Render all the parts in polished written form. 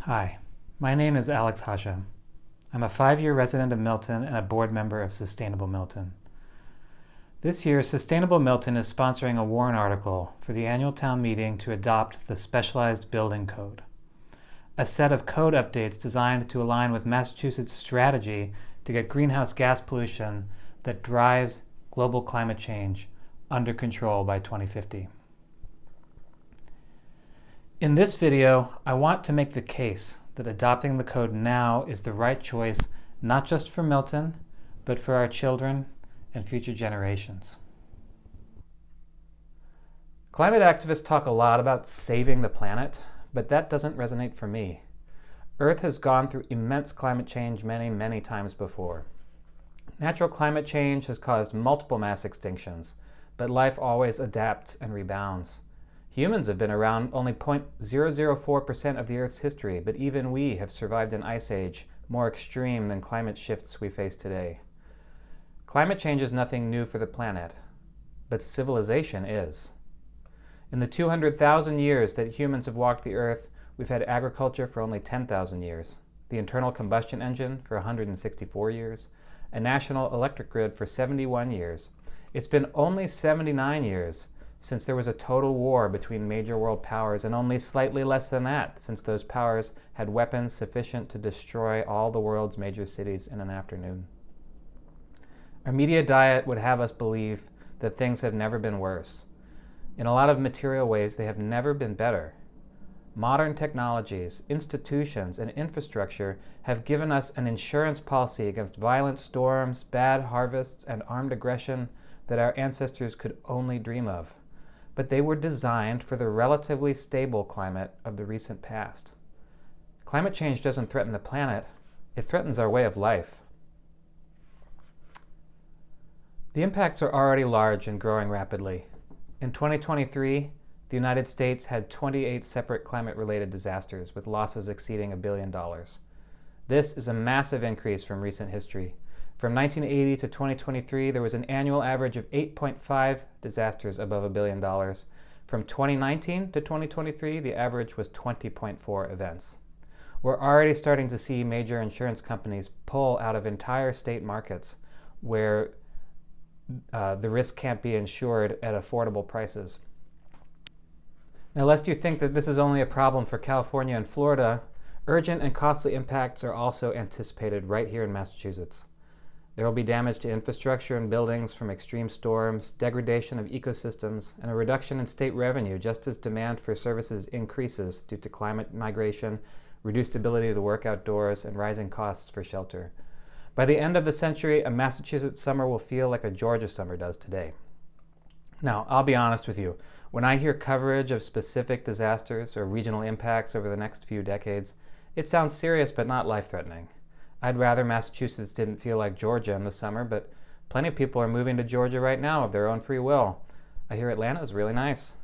Hi, my name is Alex Hasha. I'm a 5-year resident of Milton and a board member of Sustainable Milton. This year, Sustainable Milton is sponsoring a warrant article for the annual town meeting to adopt the Specialized Building Code, a set of code updates designed to align with Massachusetts' strategy to get greenhouse gas pollution that drives global climate change under control by 2050. In this video, I want to make the case that adopting the code now is the right choice, not just for Milton, but for our children and future generations. Climate activists talk a lot about saving the planet, but that doesn't resonate for me. Earth has gone through immense climate change many times before. Natural climate change has caused multiple mass extinctions, but life always adapts and rebounds. Humans have been around only 0.004% of the Earth's history, but even we have survived an ice age more extreme than climate shifts we face today. Climate change is nothing new for the planet, but civilization is. In the 200,000 years that humans have walked the Earth, we've had agriculture for only 10,000 years, the internal combustion engine for 164 years, a national electric grid for 71 years. It's been only 79 years since there was a total war between major world powers, and only slightly less than that since those powers had weapons sufficient to destroy all the world's major cities in an afternoon. Our media diet would have us believe that things have never been worse. In a lot of material ways, they have never been better. Modern technologies, institutions, and infrastructure have given us an insurance policy against violent storms, bad harvests, and armed aggression that our ancestors could only dream of. But they were designed for the relatively stable climate of the recent past. Climate change doesn't threaten the planet, it threatens our way of life. The impacts are already large and growing rapidly. In 2023, the United States had 28 separate climate-related disasters with losses exceeding $1 billion. This is a massive increase from recent history. From 1980 to 2023, there was an annual average of 8.5 disasters above $1 billion. From 2019 to 2023, the average was 20.4 events. We're already starting to see major insurance companies pull out of entire state markets where the risk can't be insured at affordable prices. Now, lest you think that this is only a problem for California and Florida, urgent and costly impacts are also anticipated right here in Massachusetts. There will be damage to infrastructure and buildings from extreme storms, degradation of ecosystems, and a reduction in state revenue just as demand for services increases due to climate migration, reduced ability to work outdoors, and rising costs for shelter. By the end of the century, a Massachusetts summer will feel like a Georgia summer does today. Now, I'll be honest with you. When I hear coverage of specific disasters or regional impacts over the next few decades, it sounds serious but not life-threatening. I'd rather Massachusetts didn't feel like Georgia in the summer, but plenty of people are moving to Georgia right now of their own free will. I hear Atlanta is really nice.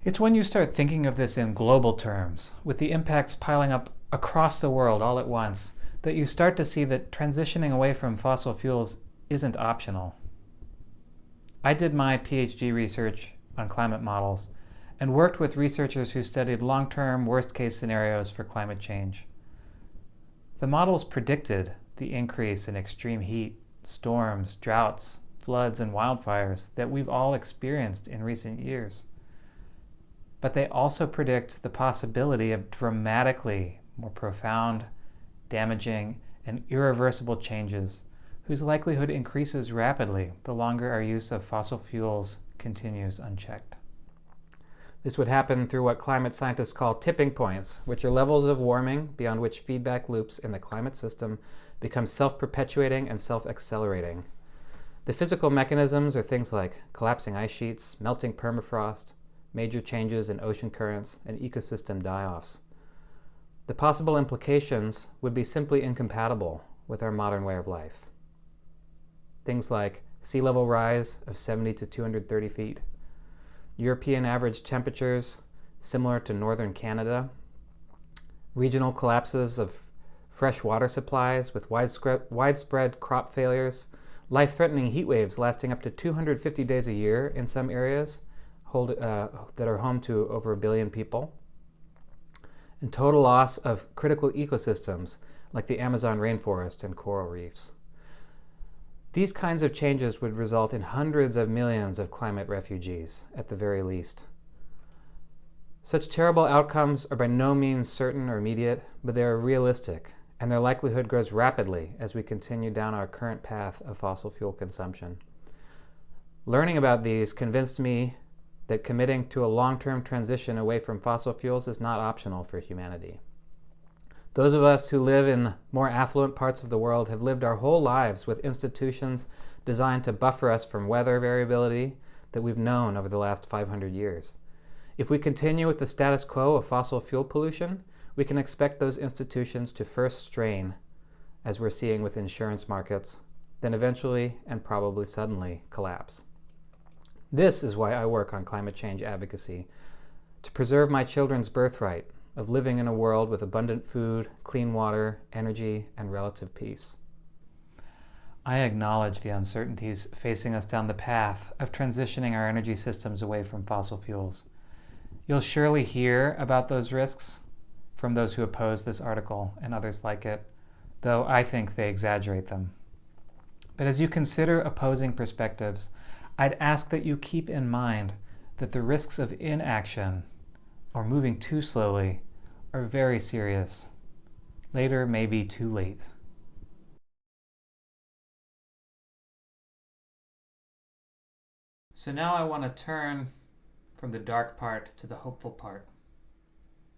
It's when you start thinking of this in global terms, with the impacts piling up across the world all at once, that you start to see that transitioning away from fossil fuels isn't optional. I did my PhD research on climate models and worked with researchers who studied long-term worst-case scenarios for climate change. The models predicted the increase in extreme heat, storms, droughts, floods, and wildfires that we've all experienced in recent years. But they also predict the possibility of dramatically more profound, damaging, and irreversible changes whose likelihood increases rapidly the longer our use of fossil fuels continues unchecked. This would happen through what climate scientists call tipping points, which are levels of warming beyond which feedback loops in the climate system become self-perpetuating and self-accelerating. The physical mechanisms are things like collapsing ice sheets, melting permafrost, major changes in ocean currents, and ecosystem die-offs. The possible implications would be simply incompatible with our modern way of life. Things like sea level rise of 70 to 230 feet, European average temperatures similar to northern Canada, regional collapses of fresh water supplies with widespread crop failures, life-threatening heat waves lasting up to 250 days a year in some areas that are home to over 1 billion people, and total loss of critical ecosystems like the Amazon rainforest and coral reefs. These kinds of changes would result in hundreds of millions of climate refugees, at the very least. Such terrible outcomes are by no means certain or immediate, but they are realistic, and their likelihood grows rapidly as we continue down our current path of fossil fuel consumption. Learning about these convinced me that committing to a long-term transition away from fossil fuels is not optional for humanity. Those of us who live in more affluent parts of the world have lived our whole lives with institutions designed to buffer us from weather variability that we've known over the last 500 years. If we continue with the status quo of fossil fuel pollution, we can expect those institutions to first strain, as we're seeing with insurance markets, then eventually and probably suddenly collapse. This is why I work on climate change advocacy, to preserve my children's birthright of living in a world with abundant food, clean water, energy, and relative peace. I acknowledge the uncertainties facing us down the path of transitioning our energy systems away from fossil fuels. You'll surely hear about those risks from those who oppose this article and others like it, though I think they exaggerate them. But as you consider opposing perspectives, I'd ask that you keep in mind that the risks of inaction or moving too slowly are very serious. Later may be too late. So now I want to turn from the dark part to the hopeful part.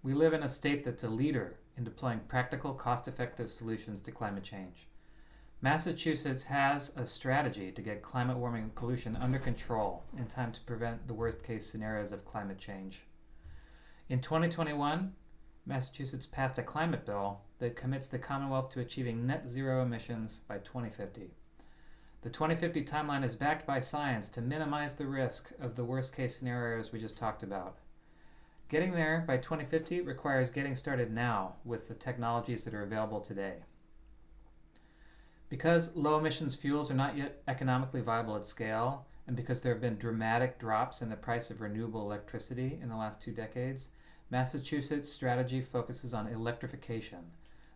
We live in a state that's a leader in deploying practical, cost-effective solutions to climate change. Massachusetts has a strategy to get climate warming and pollution under control in time to prevent the worst-case scenarios of climate change. In 2021, Massachusetts passed a climate bill that commits the Commonwealth to achieving net zero emissions by 2050. The 2050 timeline is backed by science to minimize the risk of the worst-case scenarios we just talked about. Getting there by 2050 requires getting started now with the technologies that are available today. Because low emissions fuels are not yet economically viable at scale, and because there have been dramatic drops in the price of renewable electricity in the last 2 decades, Massachusetts' strategy focuses on electrification.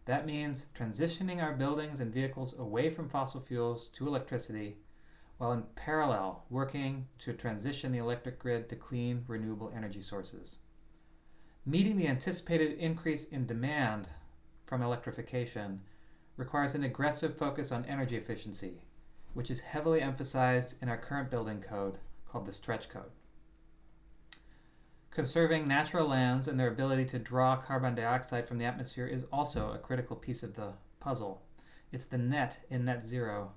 That means transitioning our buildings and vehicles away from fossil fuels to electricity, while in parallel working to transition the electric grid to clean, renewable energy sources. Meeting the anticipated increase in demand from electrification requires an aggressive focus on energy efficiency, which is heavily emphasized in our current building code called the Stretch Code. Conserving natural lands and their ability to draw carbon dioxide from the atmosphere is also a critical piece of the puzzle. It's the net in net zero,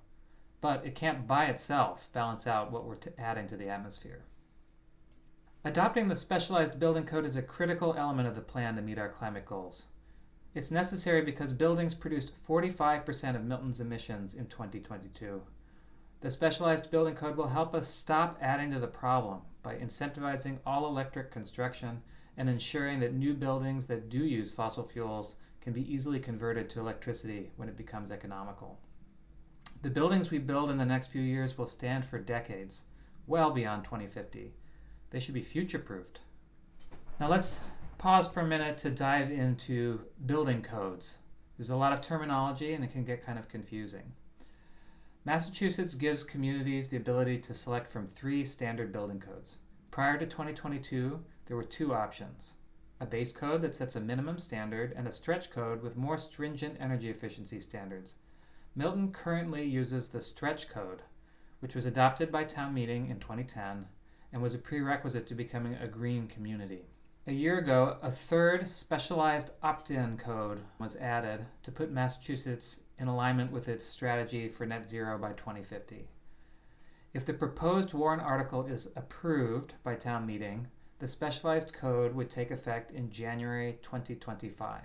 but it can't by itself balance out what we're adding to the atmosphere. Adopting the specialized building code is a critical element of the plan to meet our climate goals. It's necessary because buildings produced 45% of Milton's emissions in 2022. The specialized building code will help us stop adding to the problem by incentivizing all-electric construction and ensuring that new buildings that do use fossil fuels can be easily converted to electricity when it becomes economical. The buildings we build in the next few years will stand for decades, well beyond 2050. They should be future-proofed. Now let's pause for a minute to dive into building codes. There's a lot of terminology and it can get kind of confusing. Massachusetts gives communities the ability to select from 3 standard building codes. Prior to 2022, there were 2 options: a base code that sets a minimum standard and a stretch code with more stringent energy efficiency standards. Milton currently uses the stretch code, which was adopted by town meeting in 2010 and was a prerequisite to becoming a green community. A year ago, a 3rd specialized opt-in code was added to put Massachusetts in alignment with its strategy for net zero by 2050. If the proposed warrant article is approved by town meeting, the specialized code would take effect in January 2025.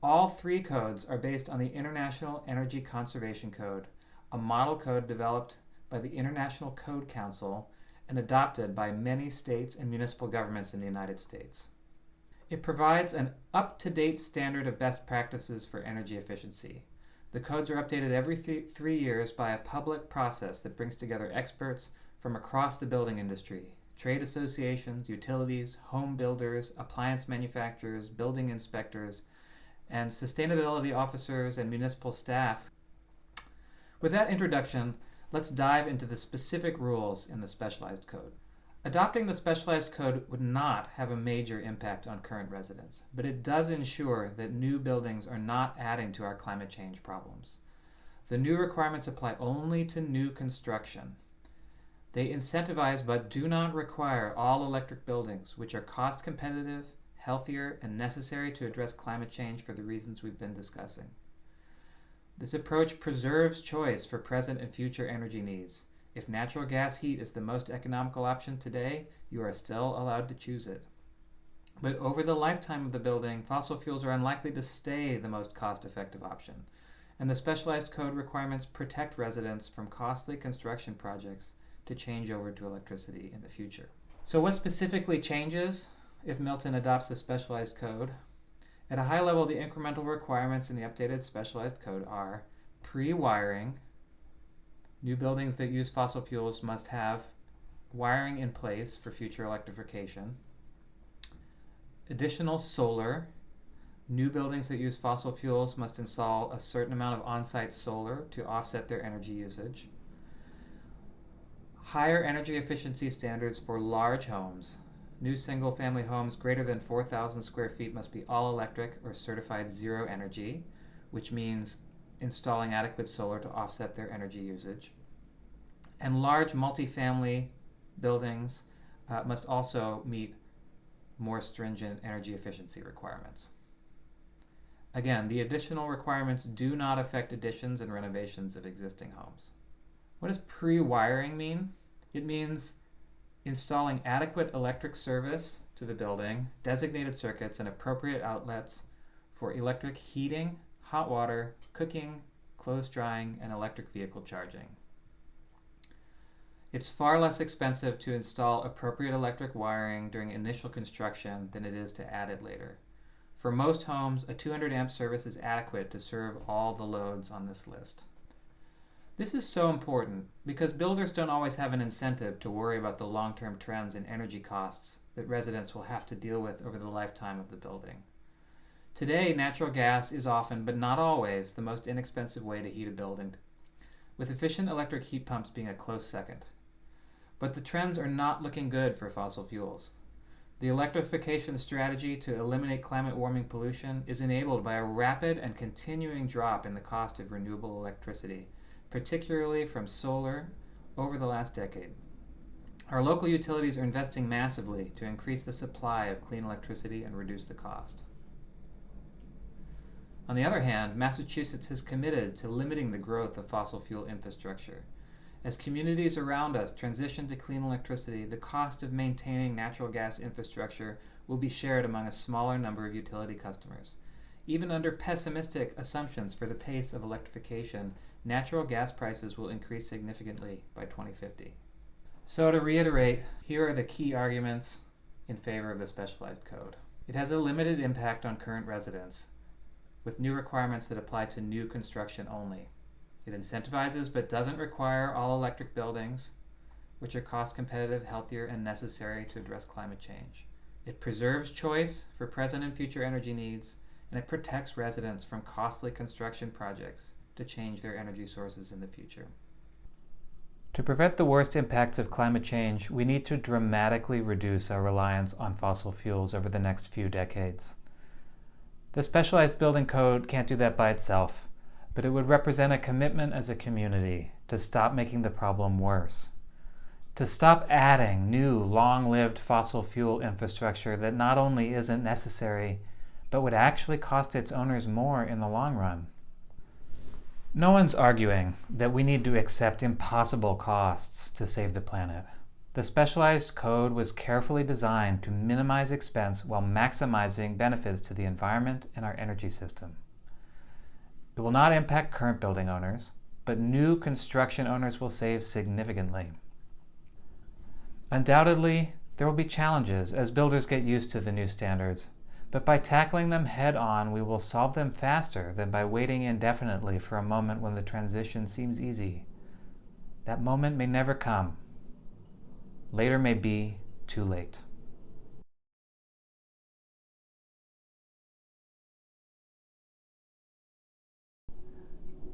All 3 codes are based on the International Energy Conservation Code, a model code developed by the International Code Council and adopted by many states and municipal governments in the United States. It provides an up-to-date standard of best practices for energy efficiency. The codes are updated every 3 years by a public process that brings together experts from across the building industry trade associations, utilities, home builders, appliance manufacturers, building inspectors, and sustainability officers and municipal staff. With that introduction, let's dive into the specific rules in the specialized code. Adopting the specialized code would not have a major impact on current residents, but it does ensure that new buildings are not adding to our climate change problems. The new requirements apply only to new construction. They incentivize but do not require all electric buildings, which are cost competitive, healthier, and necessary to address climate change for the reasons we've been discussing. This approach preserves choice for present and future energy needs. If natural gas heat is the most economical option today, you are still allowed to choose it. But over the lifetime of the building, fossil fuels are unlikely to stay the most cost-effective option, and the specialized code requirements protect residents from costly construction projects to change over to electricity in the future. So what specifically changes if Milton adopts the specialized code? At a high level, the incremental requirements in the updated specialized code are pre-wiring. New buildings that use fossil fuels must have wiring in place for future electrification. Additional solar. New buildings that use fossil fuels must install a certain amount of on-site solar to offset their energy usage. Higher energy efficiency standards for large homes. New single-family homes greater than 4,000 square feet must be all electric or certified zero energy, which means installing adequate solar to offset their energy usage. And large multifamily buildings must also meet more stringent energy efficiency requirements. Again, the additional requirements do not affect additions and renovations of existing homes. What does pre-wiring mean? It means installing adequate electric service to the building, designated circuits, and appropriate outlets for electric heating, hot water, cooking, clothes drying, and electric vehicle charging. It's far less expensive to install appropriate electric wiring during initial construction than it is to add it later. For most homes, a 200 amp service is adequate to serve all the loads on this list. This is so important because builders don't always have an incentive to worry about the long-term trends in energy costs that residents will have to deal with over the lifetime of the building. Today, natural gas is often, but not always, the most inexpensive way to heat a building, with efficient electric heat pumps being a close second. But the trends are not looking good for fossil fuels. The electrification strategy to eliminate climate warming pollution is enabled by a rapid and continuing drop in the cost of renewable electricity, particularly from solar, over the last decade. Our local utilities are investing massively to increase the supply of clean electricity and reduce the cost. On the other hand, Massachusetts has committed to limiting the growth of fossil fuel infrastructure. As communities around us transition to clean electricity, the cost of maintaining natural gas infrastructure will be shared among a smaller number of utility customers. Even under pessimistic assumptions for the pace of electrification, natural gas prices will increase significantly by 2050. So to reiterate, here are the key arguments in favor of the specialized code. It has a limited impact on current residents, with new requirements that apply to new construction only. It incentivizes but doesn't require all electric buildings, which are cost competitive, healthier, and necessary to address climate change. It preserves choice for present and future energy needs, and it protects residents from costly construction projects to change their energy sources in the future. To prevent the worst impacts of climate change, we need to dramatically reduce our reliance on fossil fuels over the next few decades. The specialized building code can't do that by itself, but it would represent a commitment as a community to stop making the problem worse, to stop adding new, long-lived fossil fuel infrastructure that not only isn't necessary, but would actually cost its owners more in the long run. No one's arguing that we need to accept impossible costs to save the planet. The specialized code was carefully designed to minimize expense while maximizing benefits to the environment and our energy system. It will not impact current building owners, but new construction owners will save significantly. Undoubtedly, there will be challenges as builders get used to the new standards, but by tackling them head on, we will solve them faster than by waiting indefinitely for a moment when the transition seems easy. That moment may never come. Later may be, too late.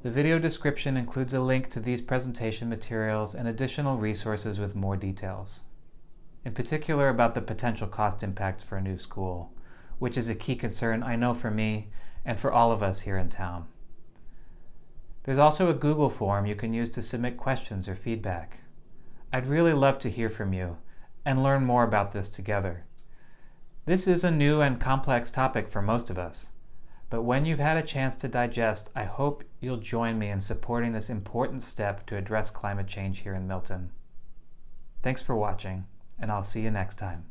The video description includes a link to these presentation materials and additional resources with more details, in particular about the potential cost impacts for a new school, which is a key concern I know for me and for all of us here in town. There's also a Google form you can use to submit questions or feedback. I'd really love to hear from you and learn more about this together. This is a new and complex topic for most of us, but when you've had a chance to digest, I hope you'll join me in supporting this important step to address climate change here in Milton. Thanks for watching, and I'll see you next time.